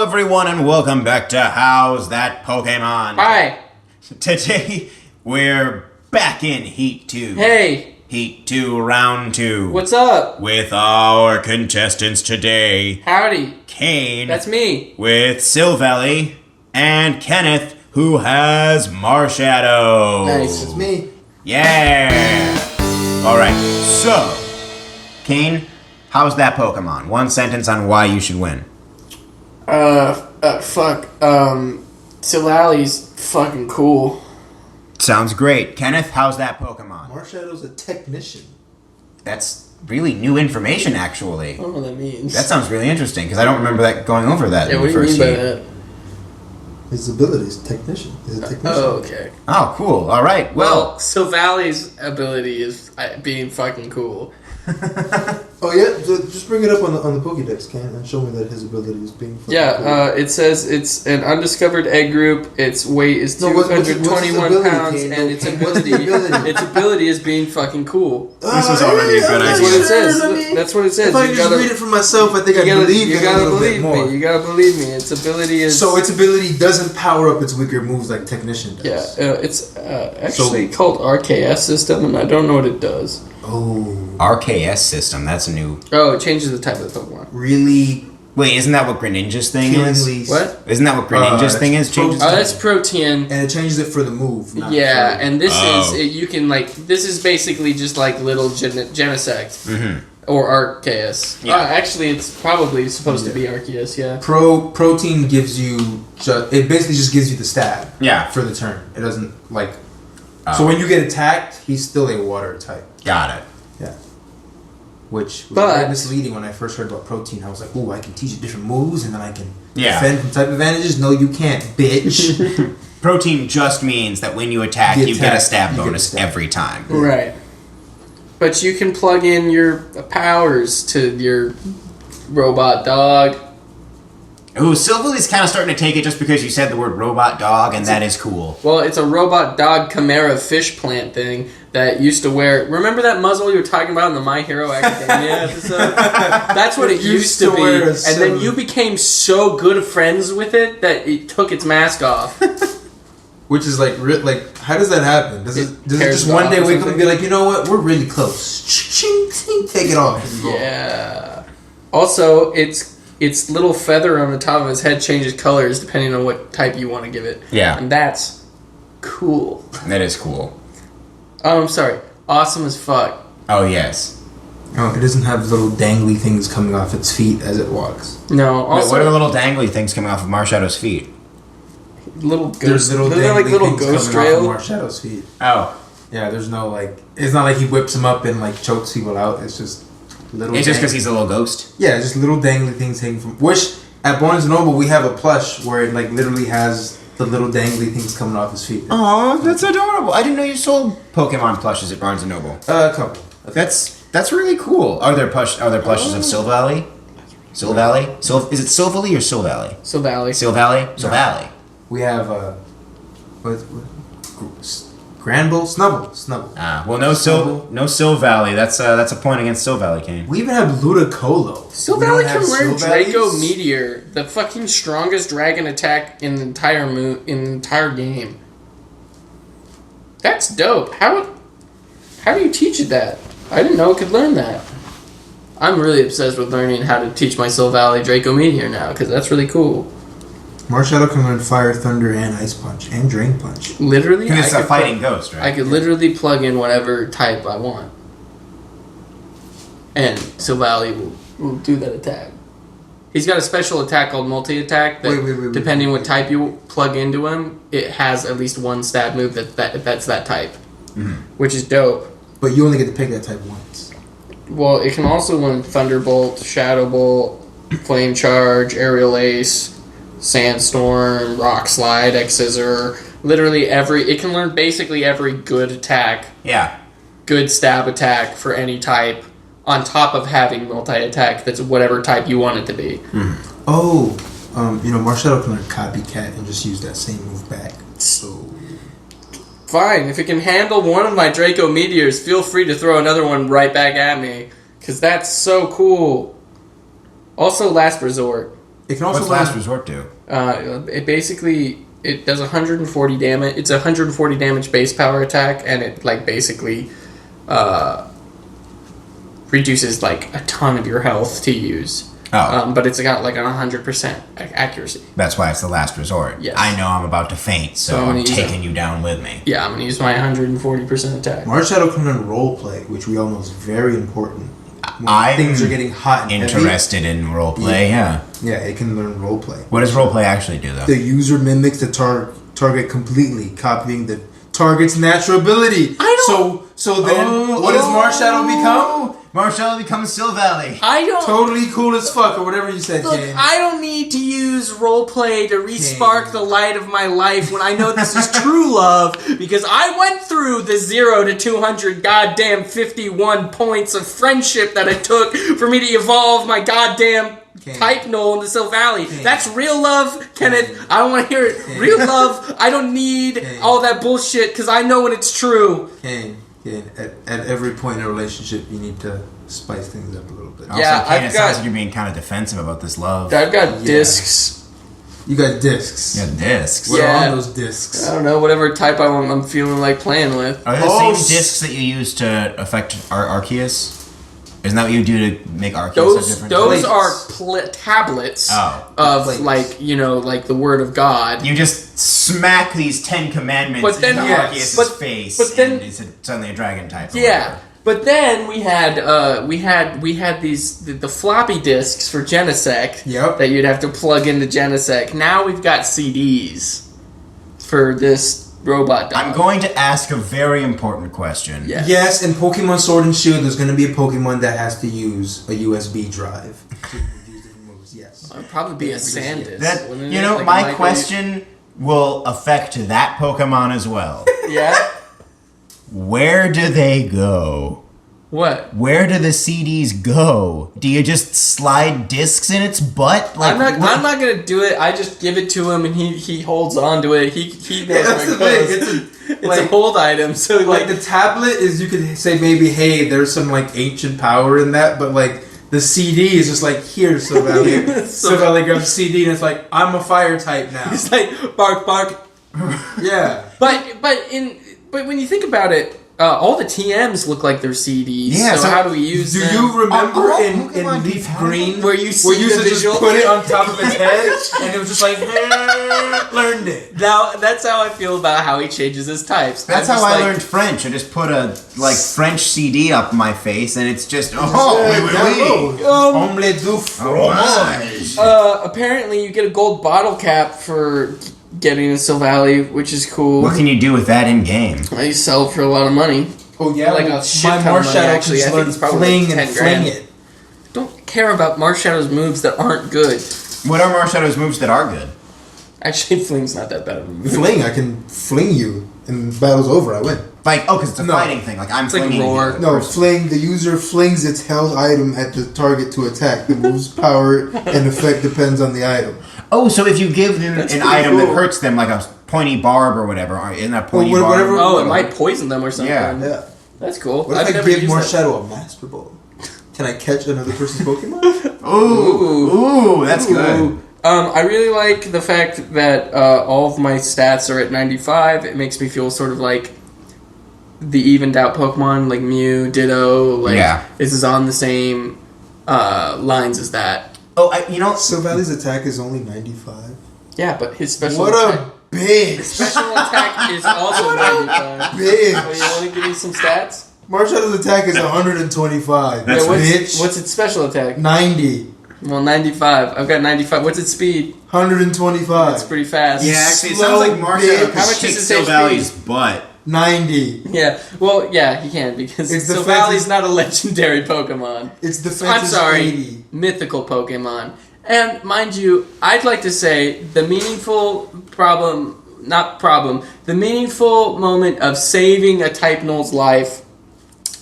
everyone, and welcome back to How's That Pokemon? Hi. Today, we're back in Heat 2. Hey. Heat 2, Round 2. What's up? With our contestants today. Howdy. Kane. That's me. With Silvally. And Kenneth, who has Marshadow. Nice, it's me. Yeah. Alright, so, Kane, how's that Pokemon? One sentence on why you should win. Silvally's fucking cool. Sounds great. Kenneth, how's that Pokemon? Marshadow's a technician. That's really new information, actually. I don't know what that means. That sounds really interesting, because I don't remember that going over that Yeah, in what the do you first mean by heat. that? His abilities, technician. He's a technician. Oh, okay. Oh, cool. All right. Well, Silvally's ability is being fucking cool. Oh yeah, just bring it up on the Pokédex, Ken, and show me that his ability is being fucking cool. It says it's an undiscovered egg group. Its weight is 221 pounds, Kane? and its What's ability, the ability? its ability is being fucking cool. This was already a good That's idea. what it says. That's what it says. If I just read it for myself, I think I believe it a little bit more. You gotta believe me. Its ability is So its ability doesn't power up its weaker moves like Technician does. it's actually called RKS system, and I don't know what it does. Oh. RKS system. That's a new... Oh, it changes the type of the Pokemon. Really? Wait, isn't that what Greninja's thing is? What? Isn't that what Greninja's thing is? Changes Oh, that's Protean. And it changes it for the move. Not Yeah, for... and this Oh. is you can this is basically just like little Genesect or RKS. Yeah. Actually, it's probably supposed to be RKS. Yeah. Protein gives you... It basically just gives you the stab. Yeah. For the turn. It doesn't, like... So when you get attacked, he's still a water type. Got it. Yeah. Which was But- very misleading when I first heard about Protein. I was like, ooh, I can teach you different moves and then I can Yeah. defend from type advantages. No, you can't, bitch. Protein just means that when you attack, you get a stab bonus every time. Right. But you can plug in your powers to your robot dog. Ooh, Silvally's kind of starting to take it just because you said the word robot dog, and that is cool. Well, it's a robot dog chimera fish plant thing that used to wear... Remember that muzzle you were talking about in the My Hero Academia episode? That's what it used to be. And then you became so good friends with it that it took its mask off. Which is like, how does that happen? Does it just one day wake up and be like, you know what, we're really close. Ching, ching, take it off. Yeah. Also, its little feather on the top of its head changes colors depending on what type you want to give it. Yeah. And that's cool. That is cool. Oh, I'm sorry. Awesome as fuck. Oh, yes. Oh, it doesn't have little dangly things coming off its feet as it walks. No, Wait, also... what are the little dangly things coming off of Marshadow's feet? Little ghost... There's little They're like dangly little things ghost coming rail. off of Marshadow's feet. Oh. Yeah, there's no, it's not like he whips them up and, chokes people out. It's just little... It's just because he's a little ghost? Yeah, just little dangly things hanging from... Which, at Barnes & Noble, we have a plush where it, literally has the little dangly things coming off his feet. Oh, that's adorable. I didn't know you sold Pokemon plushes at Barnes & Noble. A couple. That's really cool. Are there plushes of Silvally? Silvally? Is it Silvally or Silvally? Silvally. Silvally? Silvally. We have, Granbull? Snubble. Well, no Silvally. That's a point against Silvally, Kane. We even have Ludicolo. Silvally can learn Silvallies? Draco Meteor, the fucking strongest dragon attack in the entire game. That's dope. How do you teach it that? I didn't know it could learn that. I'm really obsessed with learning how to teach my Silvally Draco Meteor now, because that's really cool. Marshadow can learn Fire, Thunder, and Ice Punch, and Drain Punch. Literally, It's a fighting ghost, right? I could literally plug in whatever type I want. And Silvally will do that attack. He's got a special attack called multi-attack that, Wait, depending what type you plug into him, it has at least one stab move that's that type. Mm-hmm. Which is dope. But you only get to pick that type once. Well, it can also learn Thunderbolt, Shadow Bolt, Flame Charge, Aerial Ace, Sandstorm, Rock Slide, X-Scissor. Literally it can learn basically every good attack. Yeah. Good stab attack for any type, on top of having multi-attack that's whatever type you want it to be. Mm-hmm. Oh, Marshadow can learn Copycat and just use that same move back. So... Fine, if it can handle one of my Draco Meteors, feel free to throw another one right back at me. Because that's so cool. Also, Last Resort. It can also What's Last Resort do? It does 140 damage. It's a 140 damage base power attack, and it like basically reduces like a ton of your health to use. Oh. But it's got like an 100% accuracy. That's why it's the last resort. Yes. I know I'm about to faint, so I'm taking you down with me. Yeah, I'm going to use my 140% attack. Marshadow can run roleplay, which we all know is very important. Things are getting hot and interested in roleplay, yeah. Yeah, it can learn roleplay. What does roleplay actually do, though? The user mimics the target completely, copying the target's natural ability. So then, what does Marshadow become? Marshadow becomes Silvally. I don't... Totally cool as fuck, or whatever you said, Look, Kane. I don't need to use roleplay to re-spark the light of my life when I know this is true love, because I went through the 0 to 200 goddamn 51 points of friendship that it took for me to evolve my goddamn type null into Silvally. That's real love, Kenneth. I don't want to hear it. Real love. I don't need all that bullshit, because I know when it's true. At every point in a relationship, you need to spice things up a little bit. Yeah, it sounds like you're being kind of defensive about this love. I've got discs. You got discs. Yeah, discs. What are on those discs? I don't know, whatever type I'm feeling like playing with. Are they the same discs that you use to affect Arceus? Isn't that what you do to make Arceus a different Those plates? are tablets of plates. like the word of God. You just smack these 10 commandments into Arceus' face, and it's suddenly a dragon type. Yeah, but then we had these the floppy disks for Genesect that you'd have to plug into Genesect. Now we've got CDs for this robot dog. I'm going to ask a very important question. Yes, in Pokemon Sword and Shield, there's going to be a Pokemon that has to use a USB drive to use different moves. Yes, it'd probably be a Sandus. My question will affect that Pokemon as well. Yeah. Where do they go? What? Where do the CDs go? Do you just slide discs in its butt? I'm not gonna do it. I just give it to him, and he holds on to it. He knows that's the where it thing. It's a hold item. So like the tablet is, you could say maybe, hey, there's some like ancient power in that, but like the CD is just like, here, Silvally. Silvally grabs CD and it's like, I'm a fire type now. It's like bark bark. Yeah. But when you think about it. All the TMs look like they're CDs. Yeah, so how do we use them? Do you remember in Pokemon Leaf Green where you see the just visual? put it on top of its head and it was just like, learned it. Now that's how I feel about how he changes his types. That's how I learned French. I just put a French CD up my face and it's just omelette du fromage. Apparently you get a gold bottle cap for getting a Silvally, which is cool. What can you do with that in game? You sell it for a lot of money. Oh yeah, like a shit my ton of money, Marshadow actually. I think it's probably fling like 10 and grand. fling it. Don't care about Marshadow's moves that aren't good. What are Marshadow's moves that are good? Actually, fling's not that bad of a move. Fling, I can fling you and battle's over, I win. Because it's a fighting thing. Like, I'm flinging roar. you. No, fling, the user flings its held item at the target to attack. The move's power and effect depends on the item. Oh, so if you give them an item that hurts them, like a pointy barb or whatever, isn't that pointy barb? Oh, it might poison them or something. Yeah. That's cool. What if I give Marshadow a Master Ball? Can I catch another person's Pokemon? Ooh, that's good. I really like the fact that all of my stats are at 95. It makes me feel sort of like the evened out Pokemon, like Mew, Ditto. This is on the same lines as that. Oh, Silvally's attack is only 95. Yeah, but his special attack... His special attack is also 95. Bitch. Oh, you want to give me some stats? Marshadow's attack is 125. What's its special attack? 90. Well, 95. I've got 95. What's its speed? 125. That's pretty fast. Yeah, actually, it sounds like Marshadow How much is its Silvally's butt. 90. Yeah, well, yeah, he can, because Silvally's not a legendary Pokemon. It's defense I'm sorry, 80. mythical Pokemon. And mind you, I'd like to say the meaningful the meaningful moment of saving a Type Null's life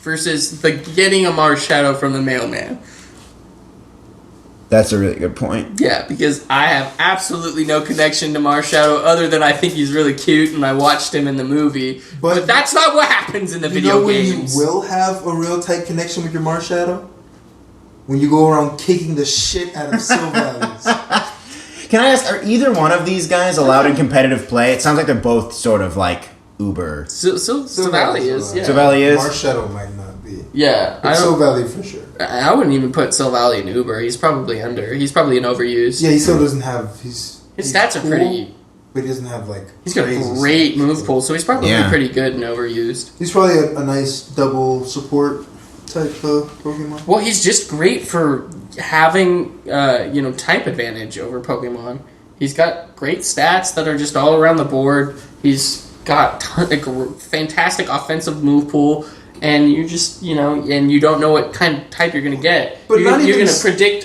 versus the getting a Marshadow from the mailman. That's a really good point. Yeah, because I have absolutely no connection to Marshadow other than I think he's really cute and I watched him in the movie. But that's not what happens in the video games. You will have a real tight connection with your Marshadow? When you go around kicking the shit out of Silvally's. Can I ask, are either one of these guys allowed in competitive play? It sounds like they're both sort of like uber. Silvally is, yeah. Silvally is? Marshadow might not be. Yeah. But Silvally for sure. I wouldn't even put Silvally in uber. He's probably under. He's probably an overused. Yeah, he still doesn't have... His stats are pretty... But he doesn't have, like... He's got a great move pool, so he's probably pretty good and overused. He's probably a nice double support type Pokemon. Well, he's just great for having, type advantage over Pokemon. He's got great stats that are just all around the board. He's got a fantastic offensive move pool, and you just, and you don't know what kind of type you're going to get. But you're going to predict,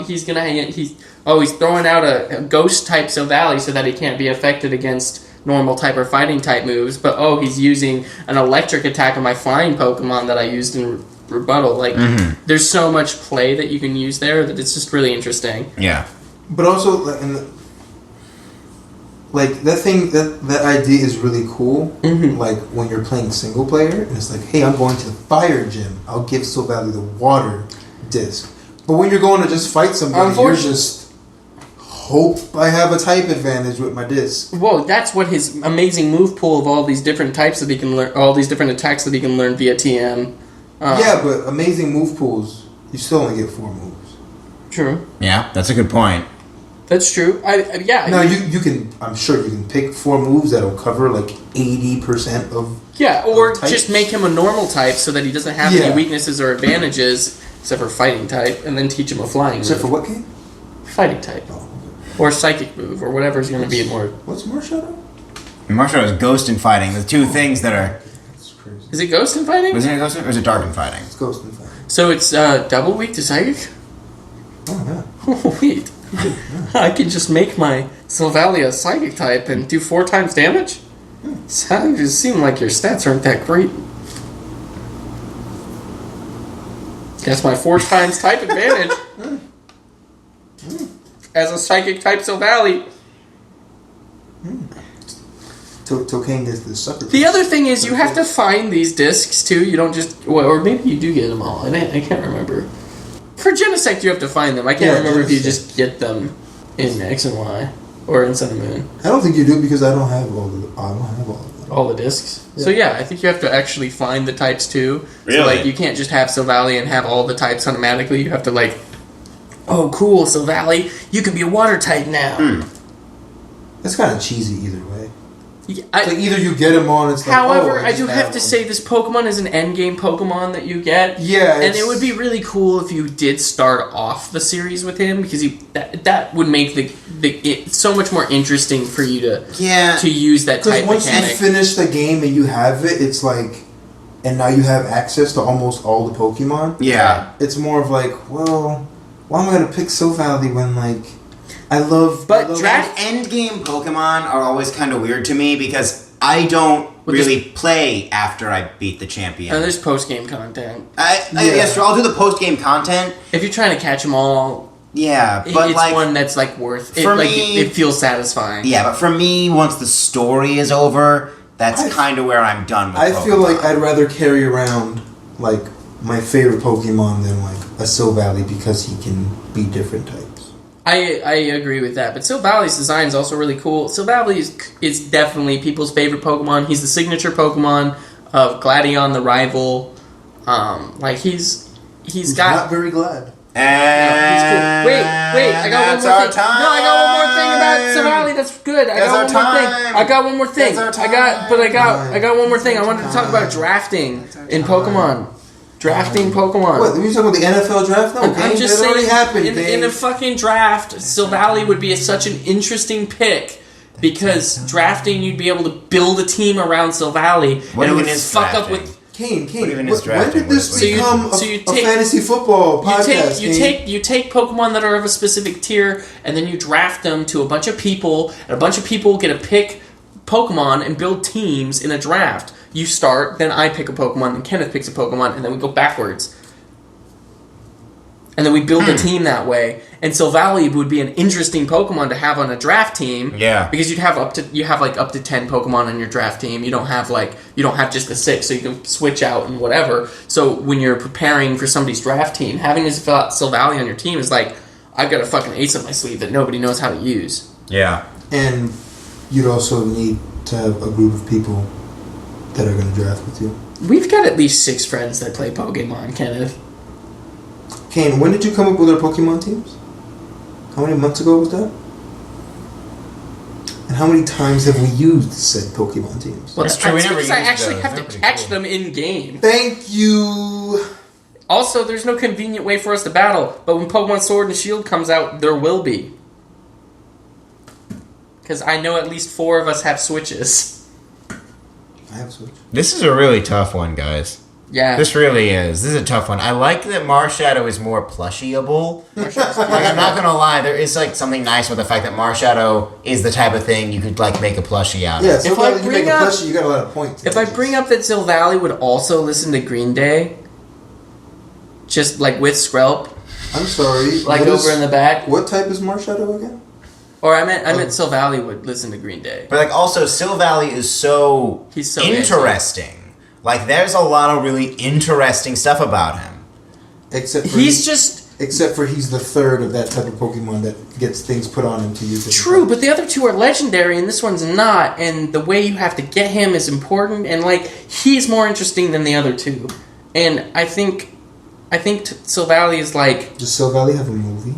he's throwing out a ghost type Silvally so that he can't be affected against normal type or fighting type moves, but he's using an electric attack on my flying Pokemon that I used in rebuttal. Like, there's so much play that you can use there that it's just really interesting. Yeah. But also, that idea is really cool. Mm-hmm. Like, when you're playing single player, and it's like, hey, I'm going to the fire gym. I'll give Silvally the water disc. But when you're going to just fight somebody, you're just hope I have a type advantage with my disc. Well, that's what his amazing move pool of all these different types that he can learn, all these different attacks that he can learn via TM. Yeah, but amazing move pools, you still only get 4 moves. True. Yeah, that's a good point. That's true. Now you can. I'm sure you can pick 4 moves that'll cover like 80% of. Yeah, or just make him a normal type so that he doesn't have any weaknesses or advantages except for fighting type, and then teach him a flying. Except for what game? Fighting type. Oh, okay. Or psychic move, or whatever's going to be more. What's Marshadow? Marshadow is ghost and fighting. The two things that are. That's crazy. Is it ghost and fighting? Wasn't it ghost or is it dark and fighting? It's ghost and fighting. So it's double weak to psychic? Oh yeah. Oh wait. I can just make my Silvally a psychic type and do 4 times damage? Sounds just seem like your stats aren't that great. Guess my 4 times type advantage. As a psychic type Silvally. Tokane gets the sucker. The other thing is you have to find these discs too. You don't just... Well, or maybe you do get them all. I can't remember. For Genesect, you have to find them. I can't remember if you just get them in X and Y or in Sun and Moon. I don't think you do because I don't have all of them. All the discs? Yeah. So yeah, I think you have to actually find the types too. Really? So you can't just have Silvally and have all the types automatically. You have to oh cool, Silvally, you can be a water type now. That's kind of cheesy either way. Yeah, either you get them on, it's like, however, I do have to say this Pokemon is an endgame Pokemon that you get. Yeah, and it would be really cool if you did start off the series with him because that would make it so much more interesting for you to use that type once mechanic. you finish the game and you have it, it's like, and now you have access to almost all the Pokemon. Yeah, it's more of like, well, why am I gonna pick Silvally when draft endgame Pokemon are always kind of weird to me because I don't really play after I beat the champion. There's post-game content. Yes, I'll do the post-game content. If you're trying to catch them all, yeah, but it's one that's worth it. For me, it feels satisfying. Yeah, but for me, once the story is over, that's kind of where I'm done with Pokemon. I feel like I'd rather carry around my favorite Pokemon than a Silvally because he can be different types. I agree with that, but Silvally's design is also really cool. Silvally is definitely people's favorite Pokemon. He's the signature Pokemon of Gladion, the rival. He's got... not very glad. He's cool. Wait, I got one more thing. Time. No, I got one more thing about Silvally. That's good. I got one more thing. I got one more thing. I wanted to talk about drafting in Pokemon. Drafting Pokemon. What? Are you talking about the NFL draft? No, I'm just saying. Already happened, in a fucking draft, Silvally would be such an interesting pick because drafting, you'd be able to build a team around Silvally, and it would fuck up with. Kane, when did this become a fantasy football podcast? You take Pokemon that are of a specific tier, and then you draft them to a bunch of people, and a bunch of people get to pick Pokemon and build teams in a draft. You start, then I pick a Pokemon, then Kenneth picks a Pokemon, and then we go backwards. And then we build a team that way. And Silvally would be an interesting Pokemon to have on a draft team. Yeah. Because you have up to 10 Pokemon on your draft team. You don't have just the 6, so you can switch out and whatever. So when you're preparing for somebody's draft team, having Silvally on your team is I've got a fucking ace up my sleeve that nobody knows how to use. Yeah. And you'd also need to have a group of people that are going to draft with you. We've got at least 6 friends that play Pokemon, Kenneth. Kane, when did you come up with our Pokemon teams? How many months ago was that? And how many times have we used said Pokemon teams? Well, That's true. We never because I used actually those. have They're to pretty catch cool. them in game. Thank you. Also, there's no convenient way for us to battle, but when Pokemon Sword and Shield comes out, there will be. Because I know at least 4 of us have Switches. I have Switch. This is a really tough one, guys. Yeah. This really is. This is a tough one. I like that Marshadow is more plushyable. Like, I'm not gonna lie, there is like something nice with the fact that Marshadow is the type of thing you could like make a plushie out of. Yeah, so If I if you bring make a up- plushie, you got a lot of points. If I bring up that Silvally would also listen to Green Day, just like with Skrelp, I'm sorry. like what over is- in the back, What type is Marshadow again? or I meant Silvally would listen to Green Day. But like also Silvally is so He's so interesting. Like there's a lot of really interesting stuff about him. Except for He's just Except for he's the third of that type of Pokemon that gets things put on him to use. true, but the other 2 are legendary and this one's not, and the way you have to get him is important, and like he's more interesting than the other 2. And I think Silvally is like, Does Silvally have a movie?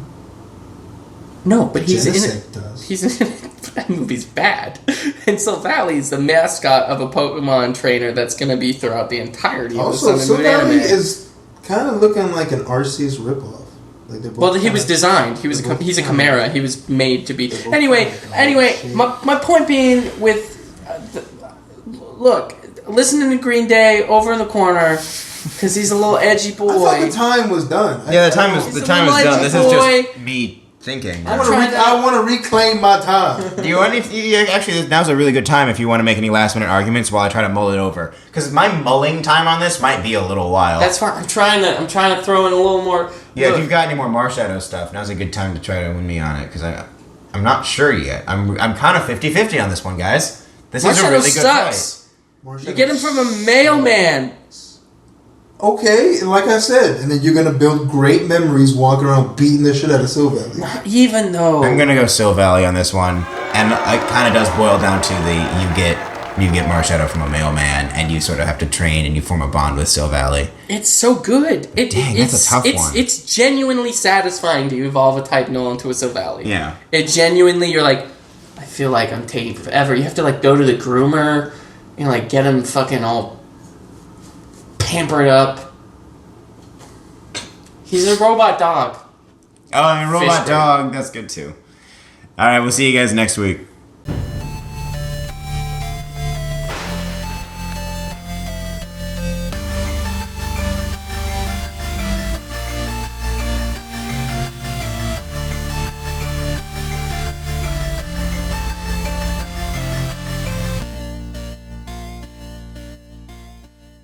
no, but he's in it. Genesect does. He's in it. That movie's bad. And Silvally's the mascot of a Pokemon trainer that's going to be throughout the entirety of Also, the Sun and Moon Silvally anime. is kind of looking like an Arceus ripoff. Like they're both Well, he kinda- was designed. He was they're both he's a kinda- Chimera. He was made to be. They're both Anyway, kinda like my point being with look, listening to Green Day over in the corner because he's a little edgy boy. I thought the time was done. Yeah, the time I is don't- the He's a time is little done. edgy This is boy. just me thinking. I trying to- want to reclaim my time. Do you want actually, now's a really good time if you want to make any last minute arguments while I try to mull it over. Because my mulling time on this might be a little while. That's fine. I'm trying to throw in a little more. Yeah, look, if you've got any more Marshadow stuff, now's a good time to try to win me on it. Because I'm not sure yet. I'm kind of 50-50 on this one, guys. This is a Marshadow really good sucks. fight. You get him from a mailman. Okay, and like I said, and then you're gonna build great memories walking around beating the shit out of Silvally. Even though I'm gonna go Silvally on this one, and it kind of does boil down to you get Marshadow from a mailman, and you sort of have to train, and you form a bond with Silvally. it's so good. Dang, that's a tough one. It's genuinely satisfying to evolve a type null into a Silvally. Yeah. It genuinely, you're like, I feel like I'm taking forever. You have to like go to the groomer and like get him fucking all pampered up. He's a robot dog. Oh, and Robot Fish Dog, that's good too. All right, we'll see you guys next week.